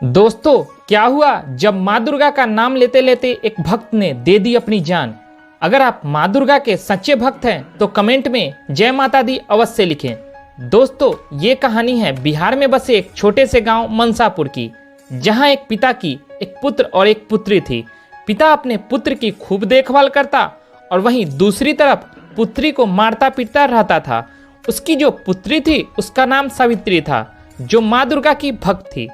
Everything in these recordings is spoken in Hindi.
दोस्तों, क्या हुआ जब माँ दुर्गा का नाम लेते लेते एक भक्त ने दे दी अपनी जान। अगर आप माँ दुर्गा के सच्चे भक्त हैं तो कमेंट में जय माता दी अवश्य लिखें। दोस्तों, ये कहानी है बिहार में बसे एक छोटे से गांव मनसापुर की, जहां एक पिता की एक पुत्र और एक पुत्री थी। पिता अपने पुत्र की खूब देखभाल करता और वहीं दूसरी तरफ पुत्री को मारता पीटता रहता था। उसकी जो पुत्री थी उसका नाम सावित्री था, जो माँ दुर्गा की भक्त थी।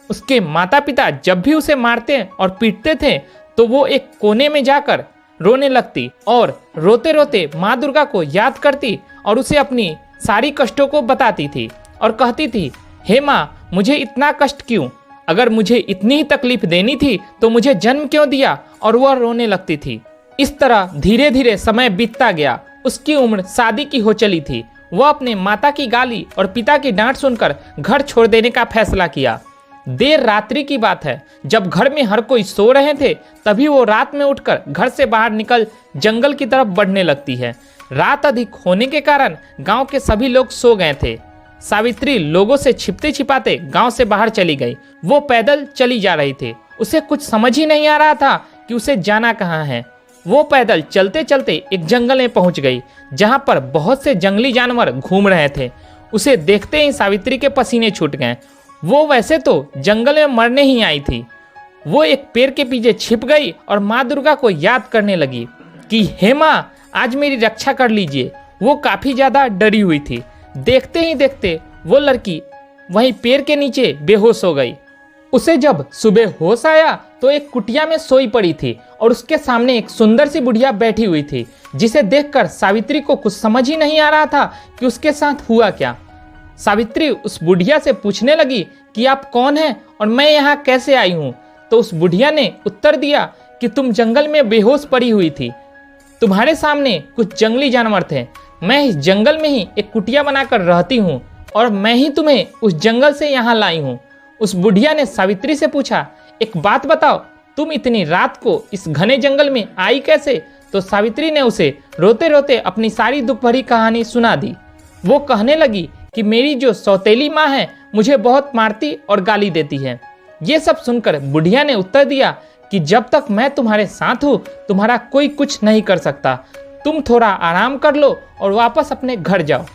उसके माता पिता जब भी उसे मारते और पीटते थे तो वो एक कोने में जाकर रोने लगती और रोते रोते माँ दुर्गा को याद करती और उसे अपनी सारी कष्टों को बताती थी और कहती थी, हे माँ, मुझे इतना कष्ट क्यों? अगर मुझे इतनी ही तकलीफ देनी थी तो मुझे जन्म क्यों दिया? और वह रोने लगती थी। इस तरह धीरे धीरे समय बीतता गया। उसकी उम्र शादी की हो चली थी। वह अपने माता की गाली और पिता की डांट सुनकर घर छोड़ देने का फैसला किया। देर रात्रि की बात है, जब घर में हर कोई सो रहे थे, तभी वो रात में उठकर घर से बाहर निकल जंगल की तरफ बढ़ने लगती है। रात अधिक होने के कारण गांव के सभी लोग सो गए थे। सावित्री लोगों से छिपते छिपाते गांव से बाहर चली गई। वो पैदल चली जा रही थी। उसे कुछ समझ ही नहीं आ रहा था कि उसे जाना कहाँ है। वो पैदल चलते चलते एक जंगल में पहुंच गई, जहां पर बहुत से जंगली जानवर घूम रहे थे। उसे देखते ही सावित्री के पसीने छूट गए। वो वैसे तो जंगल में मरने ही आई थी। वो एक पेड़ के पीछे छिप गई और माँ दुर्गा को याद करने लगी कि हे माँ, आज मेरी रक्षा कर लीजिए। वो काफी ज्यादा डरी हुई थी। देखते ही देखते वो लड़की वहीं पेड़ के नीचे बेहोश हो गई। उसे जब सुबह होश आया तो एक कुटिया में सोई पड़ी थी और उसके सामने एक सुंदर सी बुढ़िया बैठी हुई थी, जिसे देखकर सावित्री को कुछ समझ ही नहीं आ रहा था कि उसके साथ हुआ क्या। सावित्री उस बुढ़िया से पूछने लगी कि आप कौन हैं और मैं यहाँ कैसे आई हूँ। तो उस बुढ़िया ने उत्तर दिया कि तुम जंगल में बेहोश पड़ी हुई थी। तुम्हारे सामने कुछ जंगली जानवर थे। मैं इस जंगल में ही एक कुटिया बनाकर रहती हूँ और मैं ही तुम्हें उस जंगल से यहाँ लाई हूँ। उस बुढ़िया ने सावित्री से पूछा, एक बात बताओ, तुम इतनी रात को इस घने जंगल में आई कैसे? तो सावित्री ने उसे रोते रोते अपनी सारी दुख भरी कहानी सुना दी। वो कहने लगी कि मेरी जो सौतेली माँ है मुझे बहुत मारती और गाली देती है। ये सब सुनकर बुढ़िया ने उत्तर दिया कि जब तक मैं तुम्हारे साथ हूँ तुम्हारा कोई कुछ नहीं कर सकता। तुम थोड़ा आराम कर लो और वापस अपने घर जाओ।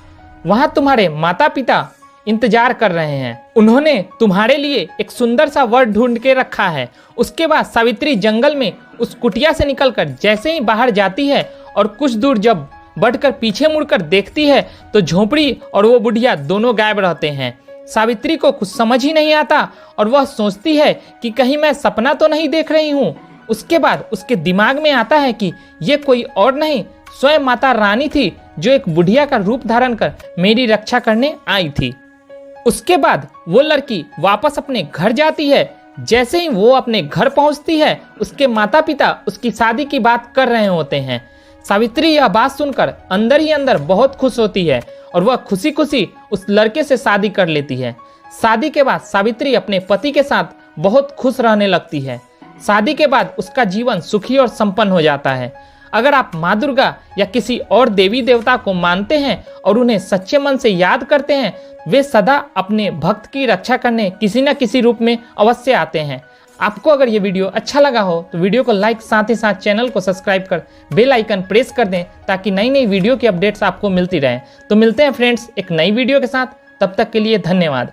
वहाँ तुम्हारे माता पिता इंतजार कर रहे हैं। उन्होंने तुम्हारे लिए एक सुंदर सा वर ढूंढ के रखा है। उसके बाद सावित्री जंगल में उस कुटिया से निकलकर जैसे ही बाहर जाती है और कुछ दूर जब बढ़कर पीछे मुड़कर देखती है तो झोपड़ी और वो बुढ़िया दोनों गायब रहते हैं। सावित्री को कुछ समझ ही नहीं आता और वह सोचती है कि कहीं मैं सपना तो नहीं देख रही हूँ। उसके बाद उसके दिमाग में आता है कि ये कोई और नहीं, स्वयं माता रानी थी, जो एक बुढ़िया का रूप धारण कर मेरी रक्षा करने आई थी। उसके बाद वो लड़की वापस अपने घर जाती है। जैसे ही वो अपने घर पहुंचती है, उसके माता पिता उसकी शादी की बात कर रहे होते हैं। सावित्री यह बात सुनकर अंदर ही अंदर बहुत खुश होती है और वह खुशी खुशी उस लड़के से शादी कर लेती है। शादी के बाद सावित्री अपने पति के साथ बहुत खुश रहने लगती है। शादी के बाद उसका जीवन सुखी और संपन्न हो जाता है। अगर आप माँ दुर्गा या किसी और देवी देवता को मानते हैं और उन्हें सच्चे मन से याद करते हैं, वे सदा अपने भक्त की रक्षा करने किसी न किसी रूप में अवश्य आते हैं। आपको अगर ये वीडियो अच्छा लगा हो तो वीडियो को लाइक, साथ ही साथ चैनल को सब्सक्राइब कर बेल आइकन प्रेस कर दें, ताकि नई नई वीडियो की अपडेट्स आपको मिलती रहें। तो मिलते हैं फ्रेंड्स एक नई वीडियो के साथ। तब तक के लिए धन्यवाद।